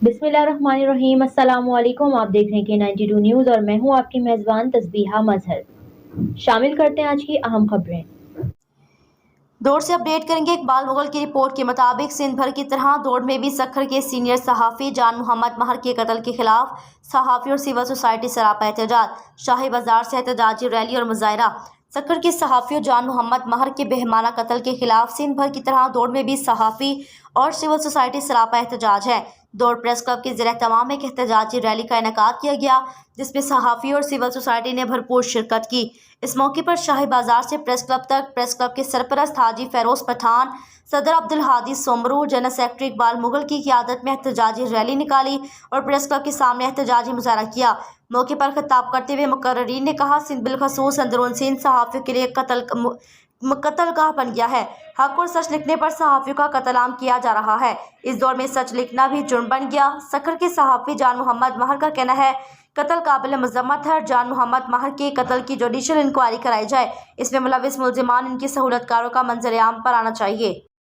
बिस्मिल्लाहिर्रहमानिर्रहीम। अस्सलाम वालेकुम। आप देख रहे हैं K92 न्यूज़ और मैं हूं आपकी मेज़बान तस्बीहा मजहर। शामिल करते हैं आज की अहम खबरें। दौड़ से अपडेट करेंगे। इकबाल मुगल की रिपोर्ट के मुताबिक सिंध भर की तरह दौड़ में भी सक्खर के सीनियर सहाफ़ी जान मोहम्मद महर के कत्ल के खिलाफ सहाफ़ी और सिविल सोसाइटी सरापा एहतजाज। शाही बाजार से एहतजाजी रैली और मुजाहरा। सक्खर के सहाफ़ी जान मोहम्मद महर के बेहमाना कत्ल के खिलाफ सिंध भर की तरह दौड़ में भी सहाफ़ी और सिविल सोसाइटी सरापा एहतजाज है। दौड़ प्रेस क्लब के ज़रिए तमाम एक एहतजाजी रैली का इनेकाद किया गया, जिसमें सहाफ़ी और सिविल सोसाइटी ने भरपूर शिरकत की। इस मौके पर शाही बाजार से प्रेस क्लब तक प्रेस क्लब के सरपरस्त हाजी फेरोज़ पठान, सदर अब्दुल हादी सोमरू, जनरल सेक्रेटरी इकबाल मुगल की क़ियादत में एहतजाजी रैली निकाली और प्रेस क्लब के सामने एहतजाजी मुजाहरा किया। मौके पर खिताब करते हुए मुकर्रीन ने कहा, सिंध बिलखसूस अंदरून सिंध सहाफ़ियों के लिए कत्लगाह बन गया है। हक और सच लिखने पर सहाफ़ियों का कत्ल-आम किया जा रहा है। इस दौर में सच लिखना भी जुर्म बन गया। सक्खर के सहाफ़ी जान मोहम्मद महर का कहना है, कत्ल काबिल मज़म्मत है। जान मोहम्मद महर के कत्ल की जुडिशल इंक्वायरी कराई जाए। इसमें मुलविस मुल्ज़िमान इनकी सहूलतकारों का मंजर आम पर आना चाहिए।